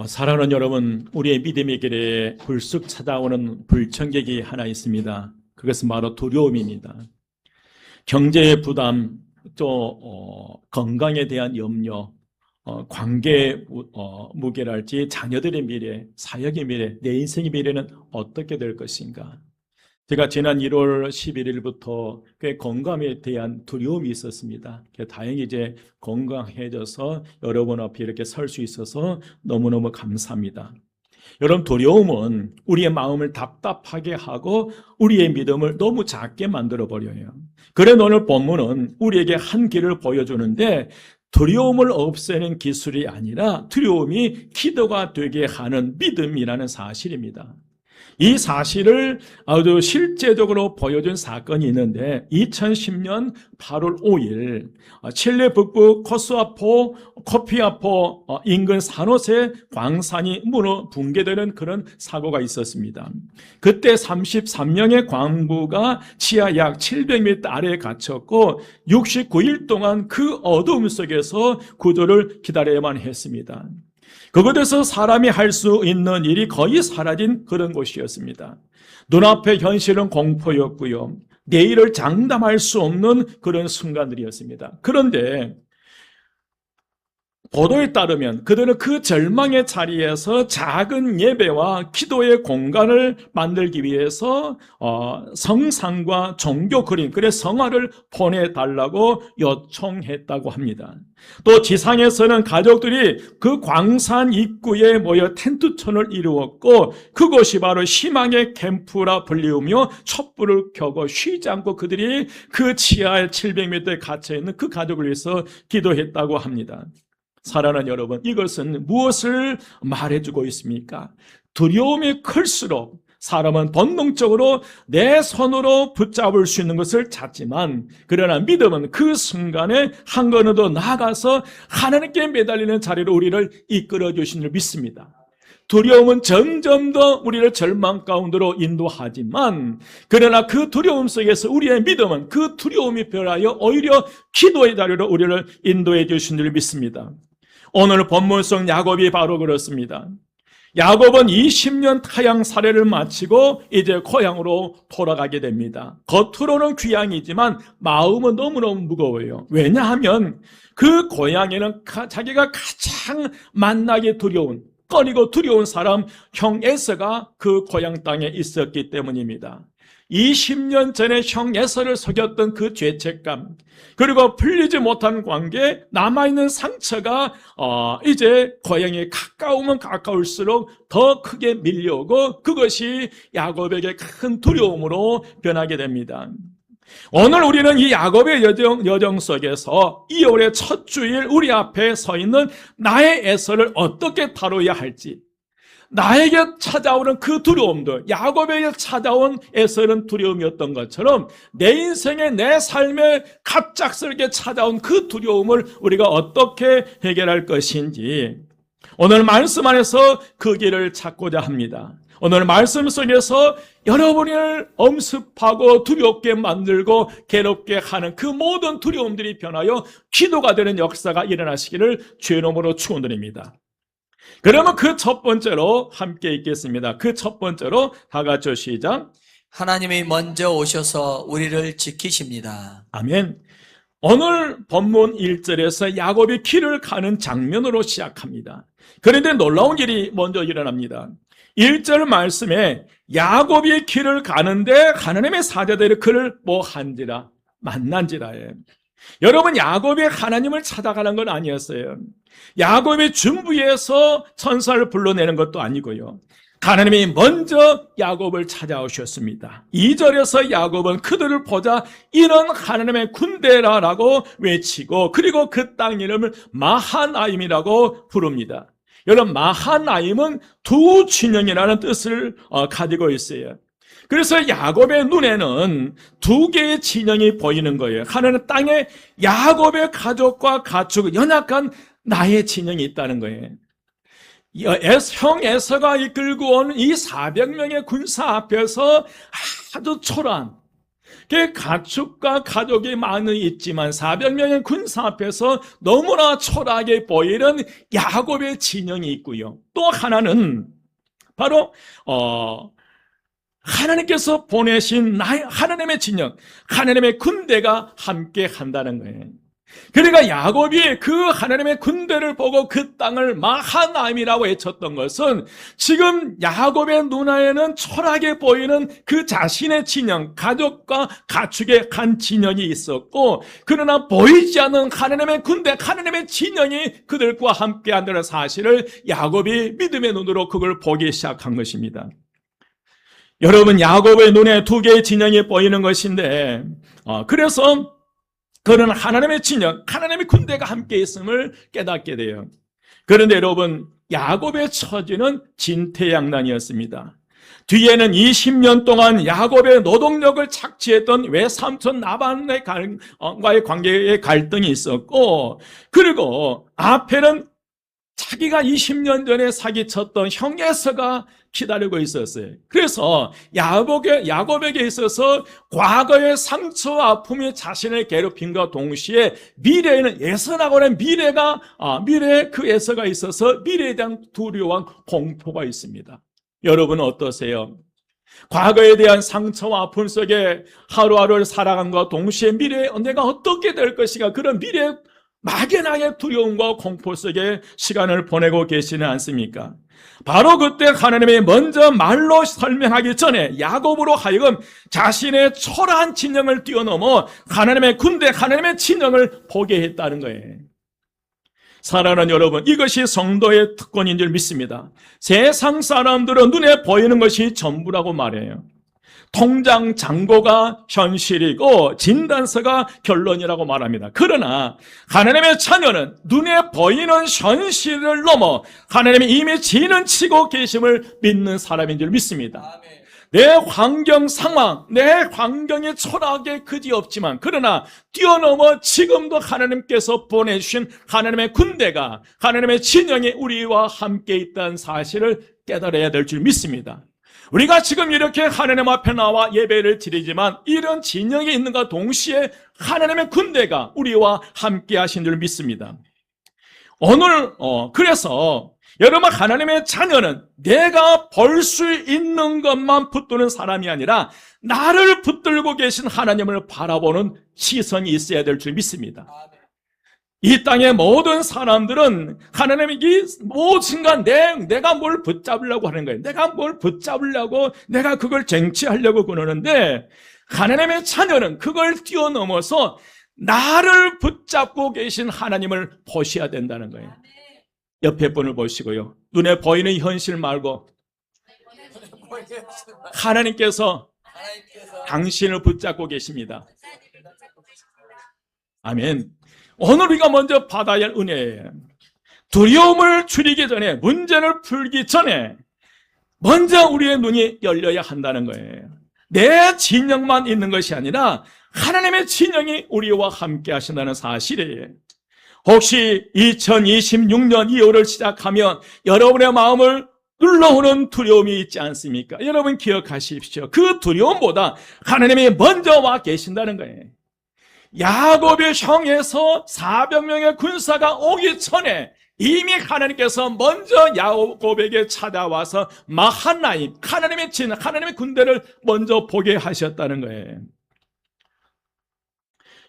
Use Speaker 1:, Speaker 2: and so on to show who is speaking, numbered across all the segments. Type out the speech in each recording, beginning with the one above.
Speaker 1: 사랑하는 여러분, 우리의 믿음의 길에 불쑥 찾아오는 불청객이 하나 있습니다. 그것은 바로 두려움입니다. 경제의 부담, 또 건강에 대한 염려, 관계 무게랄지 자녀들의 미래, 사역의 미래, 내 인생의 미래는 어떻게 될 것인가. 제가 지난 1월 11일부터 꽤 건강에 대한 두려움이 있었습니다. 다행히 이제 건강해져서 여러분 앞에 이렇게 설 수 있어서 너무너무 감사합니다. 여러분, 두려움은 우리의 마음을 답답하게 하고 우리의 믿음을 너무 작게 만들어버려요. 그래서 오늘 본문은 우리에게 한 길을 보여주는데, 두려움을 없애는 기술이 아니라 두려움이 기도가 되게 하는 믿음이라는 사실입니다. 이 사실을 아주 실제적으로 보여준 사건이 있는데, 2010년 8월 5일 칠레 북부 코피아포 인근 산호세 광산이 붕괴되는 그런 사고가 있었습니다. 그때 33명의 광부가 지하 약 700m 아래에 갇혔고 69일 동안 그 어두움 속에서 구조를 기다려야만 했습니다. 그곳에서 사람이 할 수 있는 일이 거의 사라진 그런 곳이었습니다. 눈앞의 현실은 공포였고요. 내일을 장담할 수 없는 그런 순간들이었습니다. 그런데 보도에 따르면 그들은 그 절망의 자리에서 작은 예배와 기도의 공간을 만들기 위해서 성상과 종교 그림, 성화를 보내달라고 요청했다고 합니다. 또 지상에서는 가족들이 그 광산 입구에 모여 텐트촌을 이루었고, 그곳이 바로 희망의 캠프라 불리우며 촛불을 켜고 쉬지 않고 그들이 그 지하에 700m에 갇혀있는 그 가족을 위해서 기도했다고 합니다. 사랑하는 여러분, 이것은 무엇을 말해주고 있습니까? 두려움이 클수록 사람은 본능적으로 내 손으로 붙잡을 수 있는 것을 찾지만, 그러나 믿음은 그 순간에 한 걸음 더 나아가서 하나님께 매달리는 자리로 우리를 이끌어 주신 줄 믿습니다. 두려움은 점점 더 우리를 절망 가운데로 인도하지만, 그러나 그 두려움 속에서 우리의 믿음은 그 두려움이 변하여 오히려 기도의 자리로 우리를 인도해 주신 줄 믿습니다. 오늘 본문 속 야곱이 바로 그렇습니다. 야곱은 20년 타향 사례를 마치고 이제 고향으로 돌아가게 됩니다. 겉으로는 귀향이지만 마음은 너무너무 무거워요. 왜냐하면 그 고향에는 자기가 가장 만나기 꺼리고 두려운 사람 형 에서가 그 고향 땅에 있었기 때문입니다. 20년 전에 형 에서를 속였던 그 죄책감, 그리고 풀리지 못한 관계, 남아있는 상처가 이제 고향에 가까우면 가까울수록 더 크게 밀려오고, 그것이 야곱에게 큰 두려움으로 변하게 됩니다. 오늘 우리는 이 야곱의 여정 속에서 2월의 첫 주일 우리 앞에 서 있는 나의 에서를 어떻게 다뤄야 할지, 나에게 찾아오는 그 두려움들, 야곱에게 찾아온 에서는 두려움이었던 것처럼 내 인생에, 내 삶에 갑작스럽게 찾아온 그 두려움을 우리가 어떻게 해결할 것인지, 오늘 말씀 안에서 그 길을 찾고자 합니다. 오늘 말씀 속에서 여러분을 엄습하고 두렵게 만들고 괴롭게 하는 그 모든 두려움들이 변하여 기도가 되는 역사가 일어나시기를 주의 이름으로 축원드립니다. 그러면 그 첫 번째로 함께 읽겠습니다. 그 첫 번째로 다 같이 시작.
Speaker 2: 하나님이 먼저 오셔서 우리를 지키십니다.
Speaker 1: 아멘. 오늘 본문 1절에서 야곱이 길을 가는 장면으로 시작합니다. 그런데 놀라운 일이 먼저 일어납니다. 1절 말씀에 야곱이 길을 가는데 하나님의 사자들이 그를 뭐한지라, 만난지라에. 여러분, 야곱이 하나님을 찾아가는 건 아니었어요. 야곱이 준비해서 천사를 불러내는 것도 아니고요. 하나님이 먼저 야곱을 찾아오셨습니다. 2절에서 야곱은 그들을 보자 이런 하나님의 군대라라고 외치고, 그리고 그 땅 이름을 마하나임이라고 부릅니다. 여러분, 마하나임은 두 진영이라는 뜻을 가지고 있어요. 그래서 야곱의 눈에는 두 개의 진영이 보이는 거예요. 하나는 땅에 야곱의 가족과 가축, 연약한 나의 진영이 있다는 거예요. 형 에서가 이끌고 온 이 400명의 군사 앞에서 아주 초라한, 그 가축과 가족이 많이 있지만 400명의 군사 앞에서 너무나 초라하게 보이는 야곱의 진영이 있고요. 또 하나는 바로 하나님께서 보내신 하나님의 진영, 하나님의 군대가 함께 한다는 거예요. 그러니까 야곱이 그 하나님의 군대를 보고 그 땅을 마하나임이라고 외쳤던 것은 지금 야곱의 눈에는 초라하게 보이는 그 자신의 진영, 가족과 가축의 한 진영이 있었고, 그러나 보이지 않는 하나님의 군대, 하나님의 진영이 그들과 함께 한다는 사실을 야곱이 믿음의 눈으로 그걸 보기 시작한 것입니다. 여러분, 야곱의 눈에 두 개의 진영이 보이는 것인데, 그래서 그는 하나님의 진영, 하나님의 군대가 함께 있음을 깨닫게 돼요. 그런데 여러분, 야곱의 처지는 진퇴양난이었습니다. 뒤에는 20년 동안 야곱의 노동력을 착취했던 외삼촌 라반과의 관계의 갈등이 있었고, 그리고 앞에는 자기가 20년 전에 사기쳤던 형 에서가 기다리고 있었어요. 그래서 야곱에게 있어서 과거의 상처와 아픔이 자신을 괴롭힌과 동시에 미래에는 에서라고 하는 미래에 그 에서가 있어서 미래에 대한 두려워와 공포가 있습니다. 여러분은 어떠세요? 과거에 대한 상처와 아픔 속에 하루하루를 살아간과 동시에 미래에 내가 어떻게 될 것인가, 그런 미래의 막연하게 두려움과 공포 속에 시간을 보내고 계시는 않습니까? 바로 그때 하나님이 먼저 말로 설명하기 전에 야곱으로 하여금 자신의 초라한 진영을 뛰어넘어 하나님의 군대, 하나님의 진영을 보게 했다는 거예요. 사랑하는 여러분, 이것이 성도의 특권인 줄 믿습니다. 세상 사람들은 눈에 보이는 것이 전부라고 말해요. 통장 잔고가 현실이고 진단서가 결론이라고 말합니다. 그러나 하나님의 자녀는 눈에 보이는 현실을 넘어 하나님이 이미 진은 치고 계심을 믿는 사람인 줄 믿습니다. 내 환경 상황, 내 환경이 초라하게 그지없지만 그러나 뛰어넘어 지금도 하나님께서 보내주신 하나님의 군대가, 하나님의 진영이 우리와 함께 있다는 사실을 깨달아야 될 줄 믿습니다. 우리가 지금 이렇게 하나님 앞에 나와 예배를 드리지만 이런 진영이 있는가 동시에 하나님의 군대가 우리와 함께 하신 줄 믿습니다. 오늘 그래서 여러분, 하나님의 자녀는 내가 볼 수 있는 것만 붙드는 사람이 아니라 나를 붙들고 계신 하나님을 바라보는 시선이 있어야 될 줄 믿습니다. 이 땅의 모든 사람들은 하나님이 무엇인가 내가 뭘 붙잡으려고 하는 거예요. 내가 뭘 붙잡으려고, 내가 그걸 쟁취하려고 그러는데 하나님의 자녀는 그걸 뛰어넘어서 나를 붙잡고 계신 하나님을 보셔야 된다는 거예요. 옆에 분을 보시고요. 눈에 보이는 현실 말고 하나님께서 당신을 붙잡고 계십니다. 아멘. 오늘 우리가 먼저 받아야 할 은혜예요. 두려움을 줄이기 전에, 문제를 풀기 전에 먼저 우리의 눈이 열려야 한다는 거예요. 내 진영만 있는 것이 아니라 하나님의 진영이 우리와 함께 하신다는 사실이에요. 혹시 2026년 2월을 시작하면 여러분의 마음을 눌러오는 두려움이 있지 않습니까? 여러분 기억하십시오. 그 두려움보다 하나님이 먼저 와 계신다는 거예요. 야곱의 형에서 400명의 군사가 오기 전에 이미 하나님께서 먼저 야곱에게 찾아와서 마하나임, 하나님의 진, 하나님의 군대를 먼저 보게 하셨다는 거예요.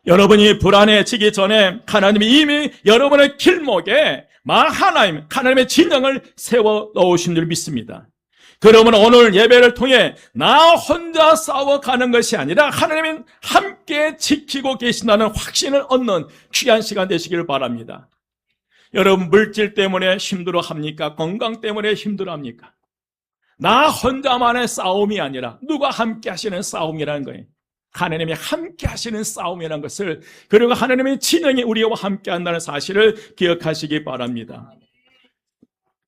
Speaker 1: 여러분이 불안해지기 전에 하나님이 이미 여러분의 길목에 마하나임, 하나님의 진영을 세워 놓으신 줄 믿습니다. 그러면 오늘 예배를 통해 나 혼자 싸워가는 것이 아니라 하나님은 함께 지키고 계신다는 확신을 얻는 귀한 시간 되시기를 바랍니다. 여러분, 물질 때문에 힘들어합니까? 건강 때문에 힘들어합니까? 나 혼자만의 싸움이 아니라 누가 함께 하시는 싸움이라는 거예요. 하나님이 함께 하시는 싸움이라는 것을, 그리고 하나님의 진영이 우리와 함께 한다는 사실을 기억하시기 바랍니다.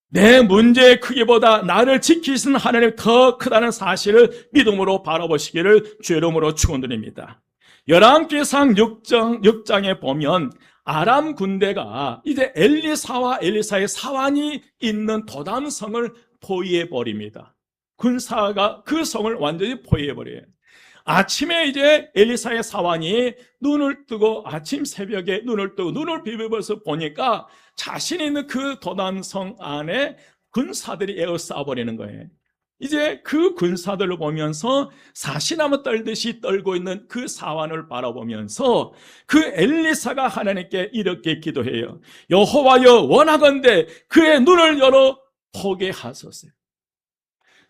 Speaker 1: 내 문제의 크기보다 나를 지키시는 하나님이 더 크다는 사실을 믿음으로 바라보시기를 주의 이름으로 축원드립니다. 열왕기상 6장에 보면 아람 군대가 이제 엘리사와 엘리사의 사환이 있는 도담성을 포위해 버립니다. 군사가 그 성을 완전히 포위해 버려요. 아침에 이제 엘리사의 사환이 눈을 뜨고 아침 새벽에 눈을 뜨고 눈을 비비면서 보니까 자신이 있는 그 도단성 안에 군사들이 에워싸버리는 거예요. 이제 그 군사들을 보면서 사시나무 떨듯이 떨고 있는 그 사환을 바라보면서 그 엘리사가 하나님께 이렇게 기도해요. 여호와여, 원하건대 그의 눈을 열어 보게 하소서.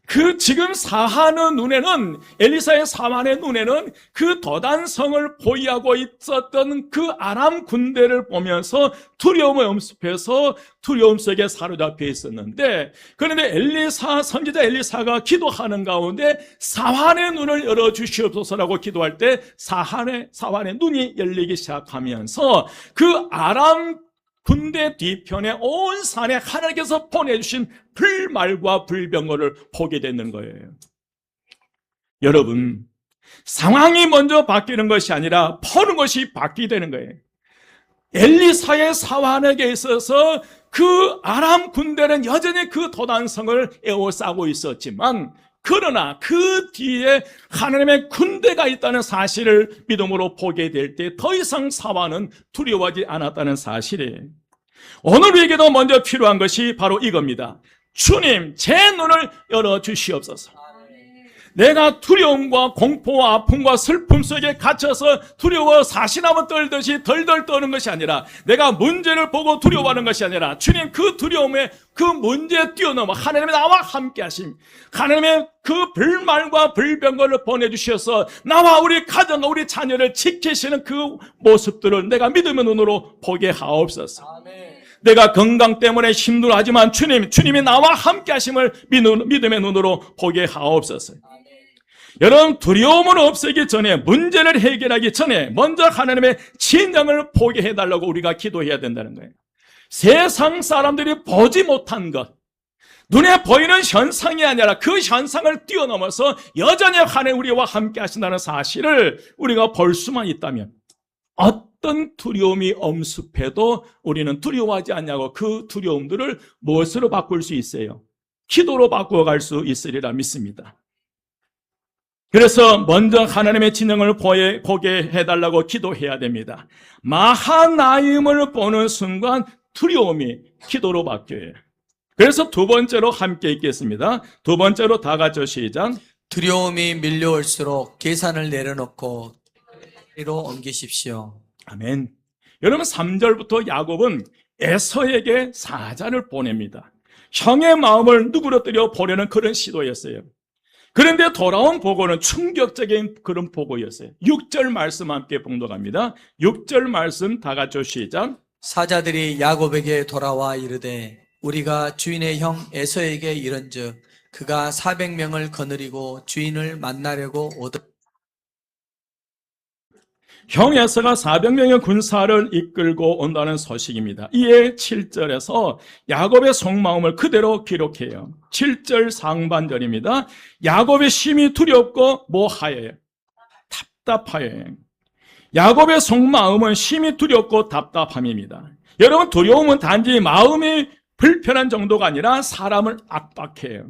Speaker 1: 그 지금 사한의 눈에는, 엘리사의 사한의 눈에는 그 도단성을 보유하고 있었던 그 아람 군대를 보면서 두려움을 엄습해서 두려움 속에 사로잡혀 있었는데, 그런데 선지자 엘리사가 기도하는 가운데 사한의 눈을 열어주시옵소서라고 기도할 때 사한의 눈이 열리기 시작하면서 그 아람 군대 뒤편에 온 산에 하나님께서 보내주신 불말과 불병거를 보게 되는 거예요. 여러분, 상황이 먼저 바뀌는 것이 아니라 보는 것이 바뀌게 되는 거예요. 엘리사의 사환에게 있어서 그 아람 군대는 여전히 그 도단성을 에워싸고 있었지만, 그러나 그 뒤에 하나님의 군대가 있다는 사실을 믿음으로 보게 될 때 더 이상 사환은 두려워하지 않았다는 사실이에요. 오늘 우리에게도 먼저 필요한 것이 바로 이겁니다. 주님, 제 눈을 열어주시옵소서. 내가 두려움과 공포와 아픔과 슬픔 속에 갇혀서 두려워 사시나무 떨듯이 덜덜 떠는 것이 아니라, 내가 문제를 보고 두려워하는 것이 아니라, 주님 그 두려움에 그 문제에 뛰어넘어 하나님의 나와 함께 하심, 하나님의 그 불말과 불병거를 보내주셔서 나와 우리 가정과 우리 자녀를 지키시는 그 모습들을 내가 믿음의 눈으로 보게 하옵소서. 내가 건강 때문에 힘들어하지만 주님이 나와 함께 하심을 믿음의 눈으로 보게 하옵소서. 여러분, 두려움을 없애기 전에, 문제를 해결하기 전에 먼저 하나님의 진정을 보게 해달라고 우리가 기도해야 된다는 거예요. 세상 사람들이 보지 못한 것, 눈에 보이는 현상이 아니라 그 현상을 뛰어넘어서 여전히 하나님 우리와 함께 하신다는 사실을 우리가 볼 수만 있다면, 어떤 두려움이 엄습해도 우리는 두려워하지 않냐고, 그 두려움들을 무엇으로 바꿀 수 있어요? 기도로 바꾸어갈 수 있으리라 믿습니다. 그래서 먼저 하나님의 진정을 보게 해달라고 기도해야 됩니다. 마하나임을 보는 순간 두려움이 기도로 바뀌어요. 그래서 두 번째로 함께 읽겠습니다. 두 번째로 다 같이 시작.
Speaker 2: 두려움이 밀려올수록 계산을 내려놓고 이로 옮기십시오.
Speaker 1: 아멘. 여러분, 3절부터 야곱은 에서에게 사자를 보냅니다. 형의 마음을 누그러뜨려 보려는 그런 시도였어요. 그런데 돌아온 보고는 충격적인 그런 보고였어요. 6절 말씀 함께 봉독합니다. 6절 말씀 다 같이 시작.
Speaker 2: 사자들이 야곱에게 돌아와 이르되 우리가 주인의 형 에서에게 이른즉 그가 400명을 거느리고 주인을 만나려고 오더.
Speaker 1: 형 에서가 400명의 군사를 이끌고 온다는 소식입니다. 이에 7절에서 야곱의 속마음을 그대로 기록해요. 7절 상반절입니다. 야곱의 심히 두렵고 뭐하여요? 답답하여요. 야곱의 속마음은 심히 두렵고 답답함입니다. 여러분, 두려움은 단지 마음이 불편한 정도가 아니라 사람을 압박해요.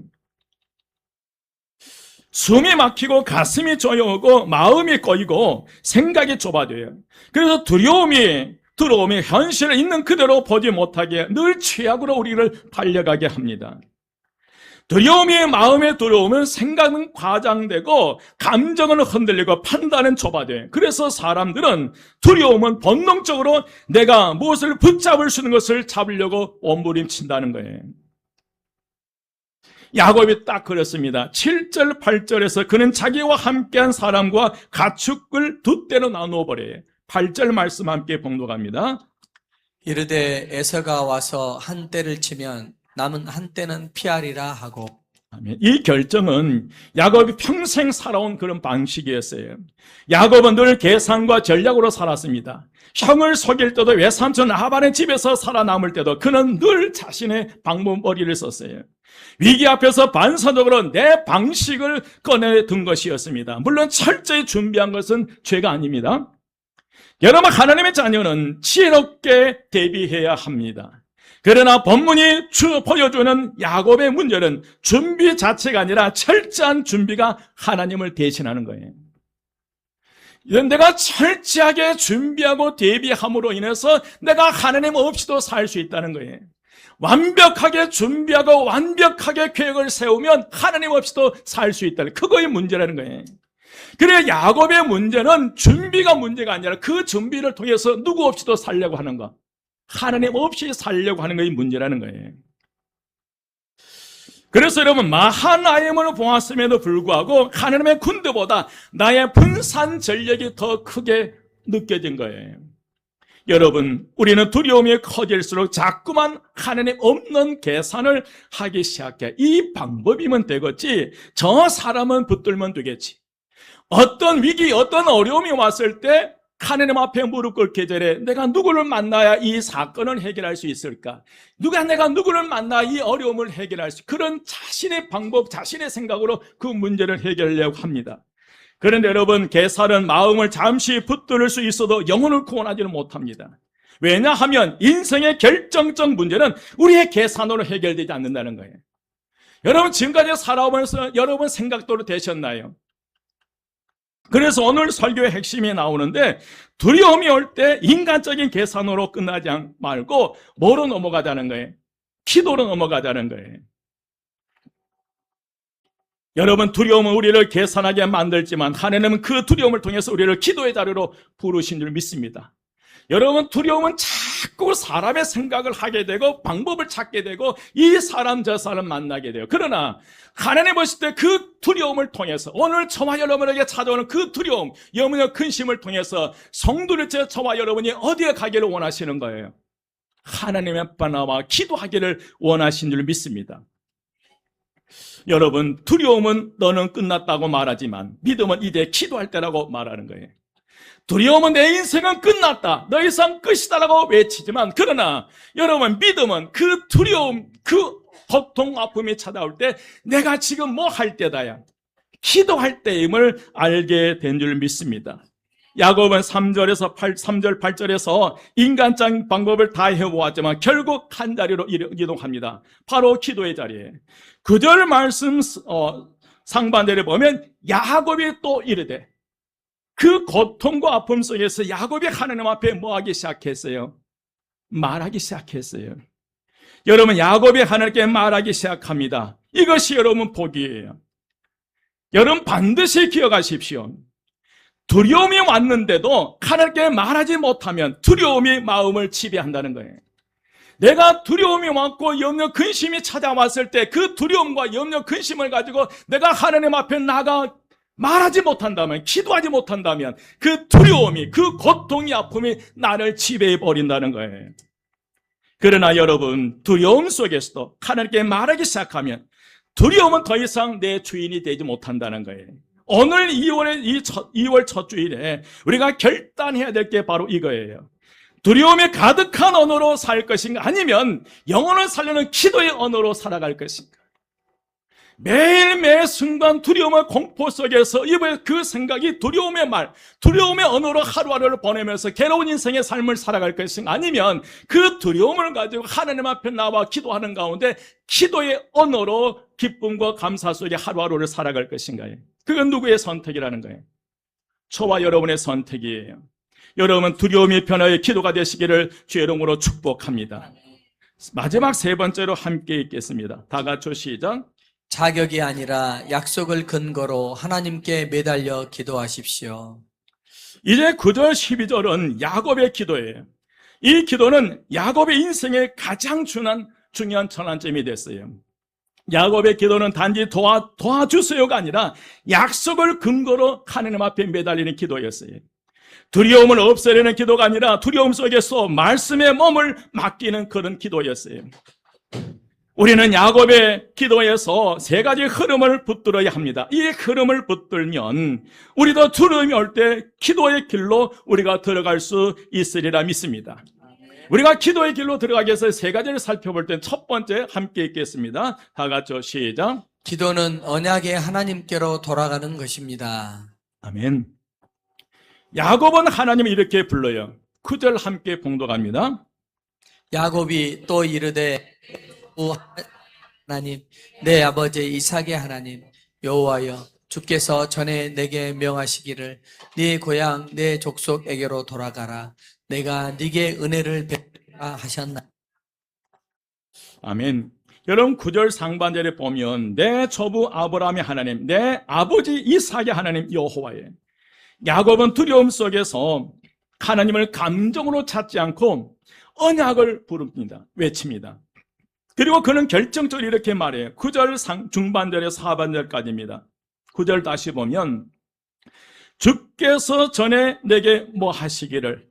Speaker 1: 숨이 막히고 가슴이 조여오고 마음이 꺼이고 생각이 좁아져요. 그래서 두려움이 현실을 있는 그대로 보지 못하게 늘 최악으로 우리를 달려가게 합니다. 두려움이 마음에 들어오면 생각은 과장되고 감정은 흔들리고 판단은 좁아져요. 그래서 사람들은 두려움은 본능적으로 내가 무엇을 붙잡을 수 있는 것을 잡으려고 몸부림친다는 거예요. 야곱이 딱 그랬습니다. 7절 8절에서 그는 자기와 함께한 사람과 가축을 두 떼로 나누어 버려요. 8절 말씀 함께 봉독합니다.
Speaker 2: 이르되 에서가 와서 한 떼를 치면 남은 한 떼는 피하리라 하고.
Speaker 1: 아멘. 이 결정은 야곱이 평생 살아온 그런 방식이었어요. 야곱은 늘 계산과 전략으로 살았습니다. 형을 속일 때도 외삼촌 라반의 집에서 살아남을 때도 그는 늘 자신의 방법머리를 썼어요. 위기 앞에서 반사적으로 내 방식을 꺼내든 것이었습니다. 물론 철저히 준비한 것은 죄가 아닙니다. 여러분, 하나님의 자녀는 지혜롭게 대비해야 합니다. 그러나 본문이 보여주는 야곱의 문제는 준비 자체가 아니라 철저한 준비가 하나님을 대신하는 거예요. 이런 내가 철저하게 준비하고 대비함으로 인해서 내가 하나님 없이도 살 수 있다는 거예요. 완벽하게 준비하고 완벽하게 계획을 세우면 하나님 없이도 살 수 있다는, 그거의 문제라는 거예요. 그래, 야곱의 문제는 준비가 문제가 아니라 그 준비를 통해서 누구 없이도 살려고 하는 거, 하나님 없이 살려고 하는 것이 문제라는 거예요. 그래서 여러분, 마하나임을 보았음에도 불구하고 하나님의 군대보다 나의 분산 전력이 더 크게 느껴진 거예요. 여러분, 우리는 두려움이 커질수록 자꾸만 하나님 없는 계산을 하기 시작해. 이 방법이면 되겠지, 저 사람은 붙들면 되겠지. 어떤 위기, 어떤 어려움이 왔을 때 하나님 앞에 무릎 꿇기 전에 내가 누구를 만나야 이 사건을 해결할 수 있을까? 내가 누구를 만나 이 어려움을 해결할 수, 그런 자신의 방법, 자신의 생각으로 그 문제를 해결하려고 합니다. 그런데 여러분, 계산은 마음을 잠시 붙들 수 있어도 영혼을 구원하지는 못합니다. 왜냐하면 인생의 결정적 문제는 우리의 계산으로 해결되지 않는다는 거예요. 여러분, 지금까지 살아오면서 여러분 생각대로 되셨나요? 그래서 오늘 설교의 핵심이 나오는데, 두려움이 올 때 인간적인 계산으로 끝나지 말고 뭐로 넘어가자는 거예요? 기도로 넘어가자는 거예요. 여러분, 두려움은 우리를 계산하게 만들지만 하나님은 그 두려움을 통해서 우리를 기도의 자리로 부르신 줄 믿습니다. 여러분, 두려움은 자꾸 사람의 생각을 하게 되고 방법을 찾게 되고 이 사람 저 사람 만나게 돼요. 그러나 하나님 보실 때 그 두려움을 통해서, 오늘 저와 여러분에게 찾아오는 그 두려움, 염려, 근심을 통해서 성도들의 저와 여러분이 어디에 가기를 원하시는 거예요? 하나님의 앞에 나와 기도하기를 원하신 줄 믿습니다. 여러분, 두려움은 너는 끝났다고 말하지만 믿음은 이제 기도할 때라고 말하는 거예요. 두려움은 내 인생은 끝났다, 더 이상 끝이다라고 외치지만, 그러나 여러분, 믿음은 그 두려움, 그 고통, 아픔이 찾아올 때 내가 지금 뭐 할 때다야, 기도할 때임을 알게 된 줄 믿습니다. 야곱은 3절 8절에서 인간적인 방법을 다 해보았지만 결국 한 자리로 이동합니다. 바로 기도의 자리에. 9절 말씀 상반절에 보면 야곱이 또 이르되, 그 고통과 아픔 속에서 야곱이 하나님 앞에 뭐 하기 시작했어요? 말하기 시작했어요. 여러분, 야곱이 하나님께 말하기 시작합니다. 이것이 여러분 복이에요. 여러분, 반드시 기억하십시오. 두려움이 왔는데도 하나님께 말하지 못하면 두려움이 마음을 지배한다는 거예요. 내가 두려움이 왔고 염려, 근심이 찾아왔을 때 그 두려움과 염려, 근심을 가지고 내가 하나님 앞에 나가 말하지 못한다면, 기도하지 못한다면 그 두려움이, 그 고통이, 아픔이 나를 지배해 버린다는 거예요. 그러나 여러분, 두려움 속에서도 하나님께 말하기 시작하면 두려움은 더 이상 내 주인이 되지 못한다는 거예요. 오늘 2월 첫 주일에 우리가 결단해야 될 게 바로 이거예요. 두려움이 가득한 언어로 살 것인가, 아니면 영혼을 살리는 기도의 언어로 살아갈 것인가. 매일매일 순간 두려움과 공포 속에서 그 생각이 두려움의 말, 두려움의 언어로 하루하루를 보내면서 괴로운 인생의 삶을 살아갈 것인가, 아니면 그 두려움을 가지고 하나님 앞에 나와 기도하는 가운데 기도의 언어로 기쁨과 감사 속에 하루하루를 살아갈 것인가요? 그건 누구의 선택이라는 거예요? 저와 여러분의 선택이에요. 여러분, 두려움이 변화의 기도가 되시기를 주의 이름으로 축복합니다. 마지막 세 번째로 함께 읽겠습니다. 다 같이 시작.
Speaker 2: 자격이 아니라 약속을 근거로 하나님께 매달려 기도하십시오.
Speaker 1: 이제 9절 12절은 야곱의 기도예요. 이 기도는 야곱의 인생의 가장 중요한 전환점이 됐어요. 야곱의 기도는 단지 도와주세요가 아니라 약속을 근거로 하나님 앞에 매달리는 기도였어요. 두려움을 없애려는 기도가 아니라 두려움 속에서 말씀의 몸을 맡기는 그런 기도였어요. 우리는 야곱의 기도에서 세 가지 흐름을 붙들어야 합니다. 이 흐름을 붙들면 우리도 두려움이 올 때 기도의 길로 우리가 들어갈 수 있으리라 믿습니다. 우리가 기도의 길로 들어가기 위해서 세 가지를 살펴볼 때 첫 번째 함께 읽겠습니다. 다 같이 시작.
Speaker 2: 기도는 언약의 하나님께로 돌아가는 것입니다.
Speaker 1: 아멘. 야곱은 하나님을 이렇게 불러요. 9절 함께 봉독합니다.
Speaker 2: 야곱이 또 이르되, 하나님, 내 아버지 이삭의 하나님 여호와여, 주께서 전에 내게 명하시기를 네 고향 내 족속에게로 돌아가라. 내가 네게 은혜를 베푸리라 하셨나.
Speaker 1: 아멘. 여러분 9절 상반절에 보면 내 조부 아브라함의 하나님, 내 아버지 이삭의 하나님 여호와의, 야곱은 두려움 속에서 하나님을 감정으로 찾지 않고 언약을 부릅니다. 외칩니다. 그리고 그는 결정적으로 이렇게 말해요. 9절 중반절에서 하반절까지입니다. 9절 다시 보면 주께서 전에 내게 뭐 하시기를,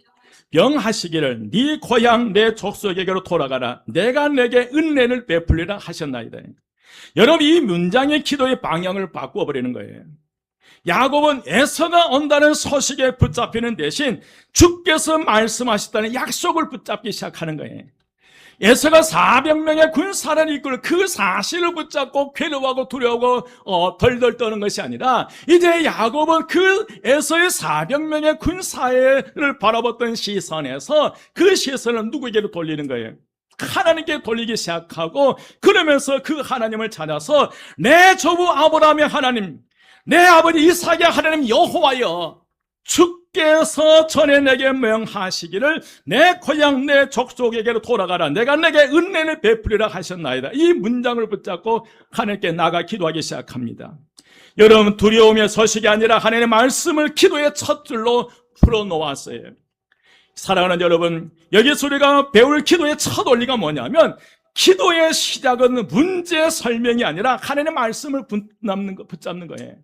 Speaker 1: 명하시기를 네 고향 내 족속에게로 돌아가라. 내가 내게 은혜를 베풀리라 하셨나이다. 여러분 이 문장의 기도의 방향을 바꾸어버리는 거예요. 야곱은 에서가 온다는 소식에 붙잡히는 대신 주께서 말씀하셨다는 약속을 붙잡기 시작하는 거예요. 에서가 400명의 군사를 이끌 그 사실을 붙잡고 괴로워하고 두려워하고 덜덜 떠는 것이 아니라 이제 야곱은 그 에서의 400명의 군사를 바라봤던 시선에서 그 시선을 누구에게로 돌리는 거예요? 하나님께 돌리기 시작하고, 그러면서 그 하나님을 찾아서 내 조부 아브라함의 하나님, 내 아버지 이삭의 하나님 여호와여, 주께서 전에 내게 명하시기를 내 고향 내 족속에게로 돌아가라. 내가 내게 은혜를 베풀리라 하셨나이다. 이 문장을 붙잡고 하나님께 나가 기도하기 시작합니다. 여러분 두려움의 소식이 아니라 하나님의 말씀을 기도의 첫 줄로 풀어놓았어요. 사랑하는 여러분, 여기서 우리가 배울 기도의 첫 원리가 뭐냐면, 기도의 시작은 문제 설명이 아니라 하나님의 말씀을 붙잡는 거예요.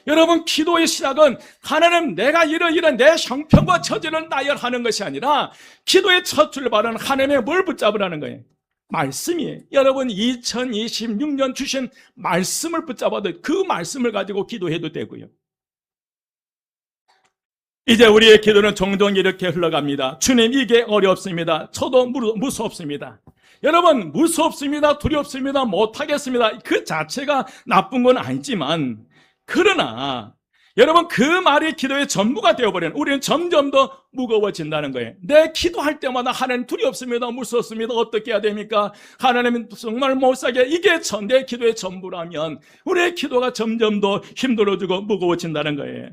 Speaker 1: 여러분 기도의 시작은 하나님 내가 이러이러한 내 형편과 처지를 나열하는 것이 아니라 기도의 첫 출발은 하나님의 뭘 붙잡으라는 거예요? 말씀이에요. 여러분 2026년 주신 말씀을 붙잡아도 그 말씀을 가지고 기도해도 되고요. 이제 우리의 기도는 종종 이렇게 흘러갑니다. 주님 이게 어렵습니다. 저도 무섭습니다. 여러분 무섭습니다. 두렵습니다. 못하겠습니다. 그 자체가 나쁜 건 아니지만, 그러나 여러분 그 말이 기도의 전부가 되어버리는, 우리는 점점 더 무거워진다는 거예요. 내 기도할 때마다 하나님 두렵습니다. 무섭습니다. 어떻게 해야 됩니까? 하나님은 정말 못사게, 이게 내 기도의 전부라면 우리의 기도가 점점 더 힘들어지고 무거워진다는 거예요.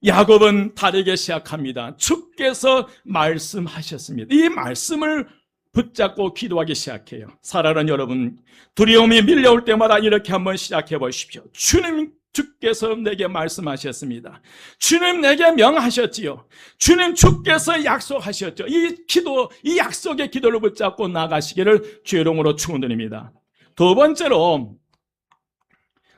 Speaker 1: 야곱은 다르게 시작합니다. 주께서 말씀하셨습니다. 이 말씀을 붙잡고 기도하기 시작해요. 사랑하는 여러분, 두려움이 밀려올 때마다 이렇게 한번 시작해 보십시오. 주님 주께서 내게 말씀하셨습니다. 주님 내게 명하셨지요. 주님 주께서 약속하셨죠. 이 약속의 기도를 붙잡고 나가시기를 주의 이름으로 축원드립니다. 두 번째로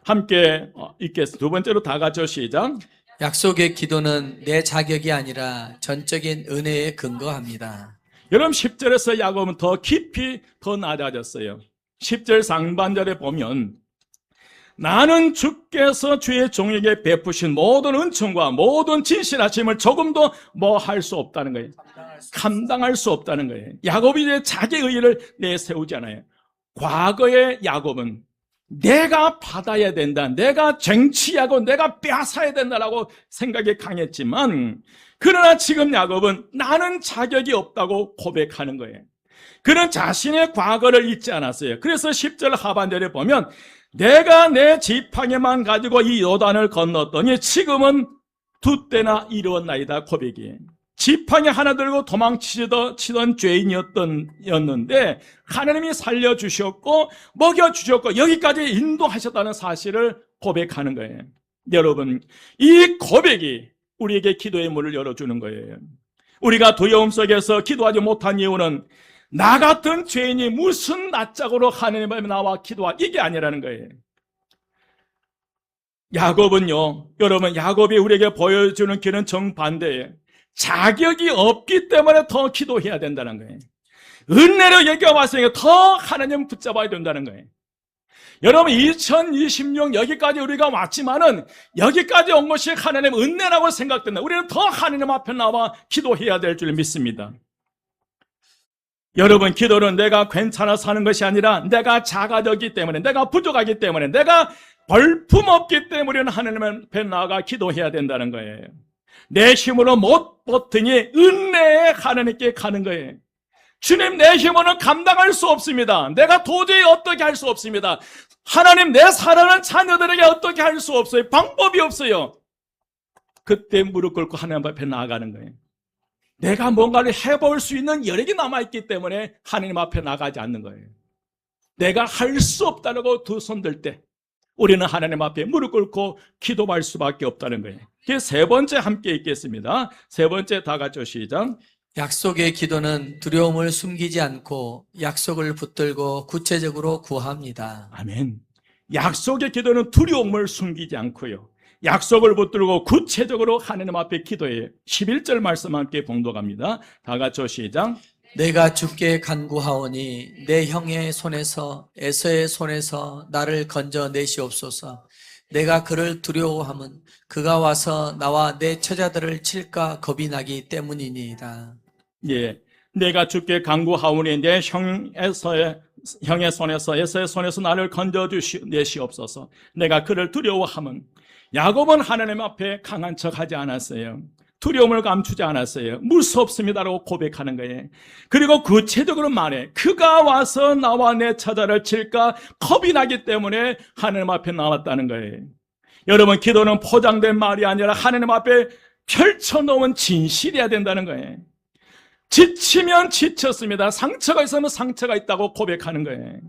Speaker 1: 함께 읽겠습니다. 두 번째로 다 같이 시작.
Speaker 2: 약속의 기도는 내 자격이 아니라 전적인 은혜에 근거합니다.
Speaker 1: 여러분 10절에서 야곱은 더 깊이 더 낮아졌어요. 10절 상반절에 보면 나는 주께서 주의 종에게 베푸신 모든 은총과 모든 진실하심을 조금도 뭐 할 수 없다는 거예요. 감당할 수 없다는 거예요. 야곱이 이제 자기 의의를 내세우지 않아요. 과거의 야곱은 내가 받아야 된다, 내가 쟁취하고 내가 빼앗아야 된다라고 생각이 강했지만, 그러나 지금 야곱은 나는 자격이 없다고 고백하는 거예요. 그는 자신의 과거를 잊지 않았어요. 그래서 10절 하반절에 보면 내가 내 지팡이만 가지고 이 요단을 건넜더니 지금은 두 때나 이루었나이다 고백이에요. 지팡이 하나 들고 도망치던 죄인이었는데 하나님이 살려주셨고 먹여주셨고 여기까지 인도하셨다는 사실을 고백하는 거예요. 여러분, 이 고백이 우리에게 기도의 문을 열어주는 거예요. 우리가 두려움 속에서 기도하지 못한 이유는 나 같은 죄인이 무슨 낯짝으로 하나님 앞에 나와 이게 아니라는 거예요. 야곱은요, 여러분, 야곱이 우리에게 보여주는 길은 정반대예요. 자격이 없기 때문에 더 기도해야 된다는 거예요. 은혜로 여기가 왔으니까 더 하나님 붙잡아야 된다는 거예요. 여러분 2026 여기까지 우리가 왔지만은 여기까지 온 것이 하나님 은혜라고 생각된다. 우리는 더 하나님 앞에 나와 기도해야 될 줄 믿습니다. 여러분 기도는 내가 괜찮아서 하는 것이 아니라 내가 작아졌기 때문에, 내가 부족하기 때문에, 내가 볼품없기 때문에 하나님 앞에 나아가 기도해야 된다는 거예요. 내 힘으로 못 버티니 은혜의 하나님께 가는 거예요. 주님, 내 힘으로는 감당할 수 없습니다. 내가 도저히 어떻게 할 수 없습니다. 하나님, 내 사랑하는 자녀들에게 어떻게 할 수 없어요. 방법이 없어요. 그때 무릎 꿇고 하나님 앞에 나아가는 거예요. 내가 뭔가를 해볼 수 있는 여력이 남아있기 때문에 하나님 앞에 나가지 않는 거예요. 내가 할 수 없다고 두 손 들 때 우리는 하나님 앞에 무릎 꿇고 기도할 수밖에 없다는 거예요. 그게 세 번째 함께 읽겠습니다. 세 번째 다 같이 시작.
Speaker 2: 약속의 기도는 두려움을 숨기지 않고 약속을 붙들고 구체적으로 구합니다.
Speaker 1: 아멘. 약속의 기도는 두려움을 숨기지 않고요. 약속을 붙들고 구체적으로 하나님 앞에 기도해요. 11절 말씀 함께 봉독합니다. 다 같이 시작.
Speaker 2: 내가 주께 간구하오니 내 형의 손에서 에서의 손에서 나를 건져 내시옵소서. 내가 그를 두려워함은 그가 와서 나와 내 처자들을 칠까 겁이 나기 때문이니이다.
Speaker 1: 예, 내가 주께 간구하오니 내 형의 손에서 에서의 손에서 나를 건져 내시옵소서. 내가 그를 두려워함은, 야곱은 하나님 앞에 강한 척하지 않았어요. 두려움을 감추지 않았어요. 무섭습니다라고 고백하는 거예요. 그리고 구체적으로 말해, 그가 와서 나와 내 처자를 칠까 겁이 나기 때문에 하나님 앞에 나왔다는 거예요. 여러분, 기도는 포장된 말이 아니라 하나님 앞에 펼쳐놓은 진실이어야 된다는 거예요. 지치면 지쳤습니다. 상처가 있으면 상처가 있다고 고백하는 거예요.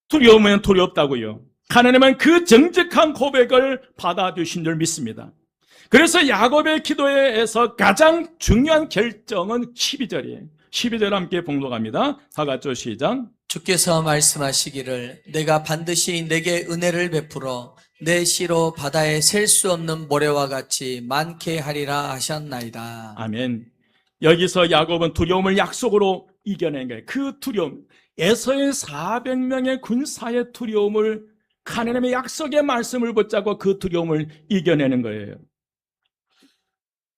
Speaker 1: 두려우면 두렵다고요. 하나님은 그 정직한 고백을 받아주신 줄 믿습니다. 그래서 야곱의 기도에서 가장 중요한 결정은 12절이에요. 12절 함께 봉독합니다. 다 같이 시작.
Speaker 2: 주께서 말씀하시기를 내가 반드시 내게 은혜를 베풀어 내 씨로 바다에 셀 수 없는 모래와 같이 많게 하리라 하셨나이다.
Speaker 1: 아멘. 여기서 야곱은 두려움을 약속으로 이겨낸 거예요. 그 두려움, 에서의 400명의 군사의 두려움을 하나님의 약속의 말씀을 붙잡고 그 두려움을 이겨내는 거예요.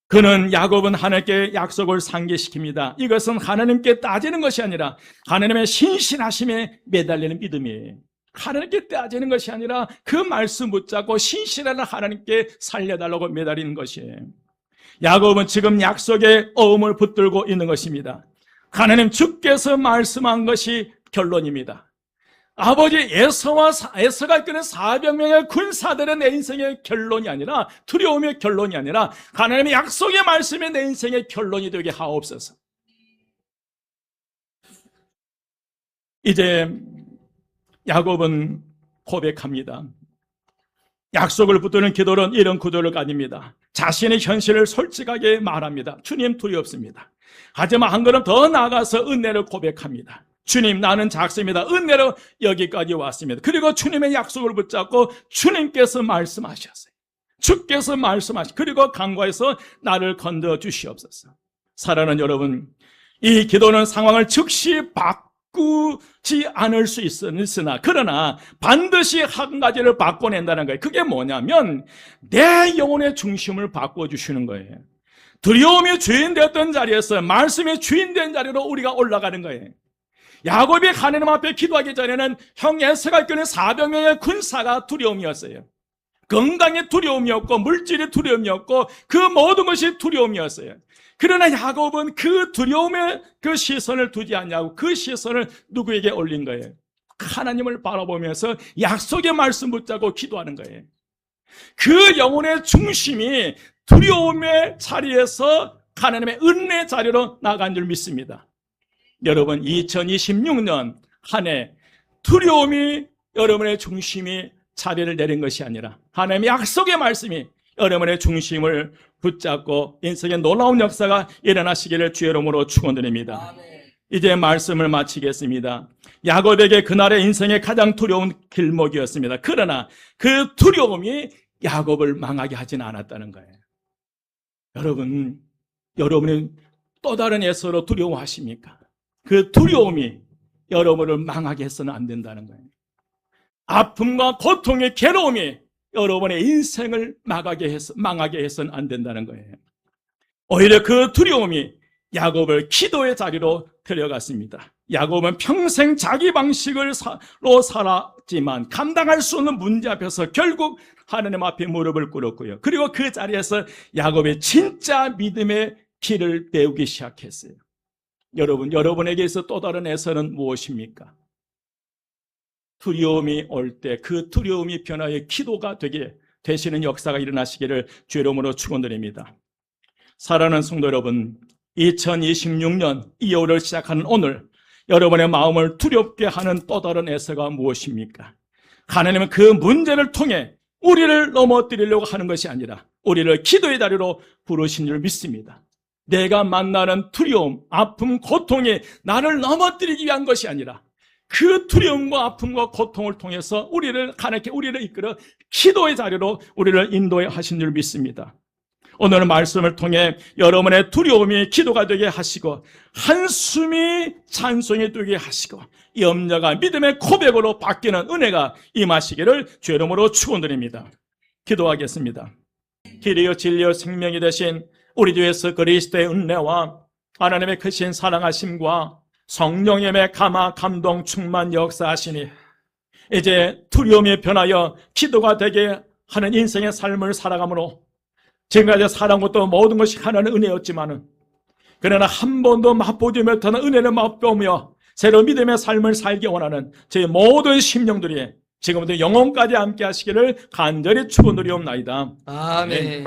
Speaker 1: 그는 야곱은 하나님께 약속을 상기시킵니다. 이것은 하나님께 따지는 것이 아니라 하나님의 신실하심에 매달리는 믿음이에요. 하나님께 따지는 것이 아니라 그 말씀 붙잡고 신실한 하나님께 살려달라고 매달리는 것이에요. 야곱은 지금 약속의 어음을 붙들고 있는 것입니다. 하나님 주께서 말씀한 것이 결론입니다. 아버지 에서가 이끄는 400명의 군사들은 내 인생의 결론이 아니라, 두려움의 결론이 아니라 하나님의 약속의 말씀이 내 인생의 결론이 되게 하옵소서. 이제 야곱은 고백합니다. 약속을 붙드는 기도는 이런 구조를 가집니다. 자신의 현실을 솔직하게 말합니다. 주님, 두렵습니다. 하지만 한 걸음 더 나아가서 은혜를 고백합니다. 주님, 나는 작습니다. 은혜로 여기까지 왔습니다. 그리고 주님의 약속을 붙잡고 주님께서 말씀하셨어요. 주께서 그리고 간구해서 나를 건져 주시옵소서. 사랑하는 여러분, 이 기도는 상황을 즉시 바꾸지 않을 수 있으나 그러나 반드시 한 가지를 바꿔낸다는 거예요. 그게 뭐냐면 내 영혼의 중심을 바꿔주시는 거예요. 두려움이 주인 되었던 자리에서 말씀이 주인 된 자리로 우리가 올라가는 거예요. 야곱이 하나님 앞에 기도하기 전에는 형 에서가 이끄는 400명의 군사가 두려움이었어요. 건강의 두려움이었고 물질의 두려움이었고 그 모든 것이 두려움이었어요. 그러나 야곱은 그 두려움에 그 시선을 두지 않냐고 그 시선을 누구에게 올린 거예요? 하나님을 바라보면서 약속의 말씀 붙잡고 기도하는 거예요. 그 영혼의 중심이 두려움의 자리에서 하나님의 은혜 자리로 나간 줄 믿습니다. 여러분, 2026년 한 해 두려움이 여러분의 중심이 자리를 내린 것이 아니라 하나님의 약속의 말씀이 여러분의 중심을 붙잡고 인생의 놀라운 역사가 일어나시기를 주의 이름으로 축원드립니다. 이제 말씀을 마치겠습니다. 야곱에게 그날의 인생의 가장 두려운 길목이었습니다. 그러나 그 두려움이 야곱을 망하게 하지는 않았다는 거예요. 여러분이 또 다른 에서로 두려워하십니까? 그 두려움이 여러분을 망하게 해서는 안 된다는 거예요. 아픔과 고통의 괴로움이 여러분의 인생을 망하게 해서는 안 된다는 거예요. 오히려 그 두려움이 야곱을 기도의 자리로 데려갔습니다. 야곱은 평생 자기 방식으로 살았지만 감당할 수 없는 문제 앞에서 결국 하나님 앞에 무릎을 꿇었고요. 그리고 그 자리에서 야곱의 진짜 믿음의 길을 배우기 시작했어요. 여러분에게 있어 또 다른 에서는 무엇입니까? 두려움이 올 때 그 두려움이 변화의 기도가 되시는 역사가 일어나시기를 주의 이름으로 축원드립니다. 사랑하는 성도 여러분, 2026년 2월을 시작하는 오늘 여러분의 마음을 두렵게 하는 또 다른 에서가 무엇입니까? 하나님은 그 문제를 통해 우리를 넘어뜨리려고 하는 것이 아니라 우리를 기도의 자리로 부르신 줄 믿습니다. 내가 만나는 두려움, 아픔, 고통이 나를 넘어뜨리기 위한 것이 아니라 그 두려움과 아픔과 고통을 통해서 하나님께 우리를 이끌어 기도의 자리로 우리를 인도해 하신 줄 믿습니다. 오늘 말씀을 통해 여러분의 두려움이 기도가 되게 하시고 한숨이 찬송이 되게 하시고 염려가 믿음의 고백으로 바뀌는 은혜가 임하시기를 주의 이름으로 축원드립니다. 기도하겠습니다. 길이요 진리요 생명이 되신 우리 주 예수 그리스도의 은혜와 하나님의 크신 사랑하심과 성령님의 감화 감동 충만 역사하시니 이제 두려움이 변하여 기도가 되게 하는 인생의 삶을 살아감으로 지금까지 살아온 것도 모든 것이 하나는 은혜였지만은 그러나 한 번도 맛보지 못하는 은혜를 맛보며 새로운 믿음의 삶을 살기 원하는 제 모든 심령들이 지금부터 영혼까지 함께 하시기를 간절히 축원드리옵나이다.
Speaker 2: 아멘.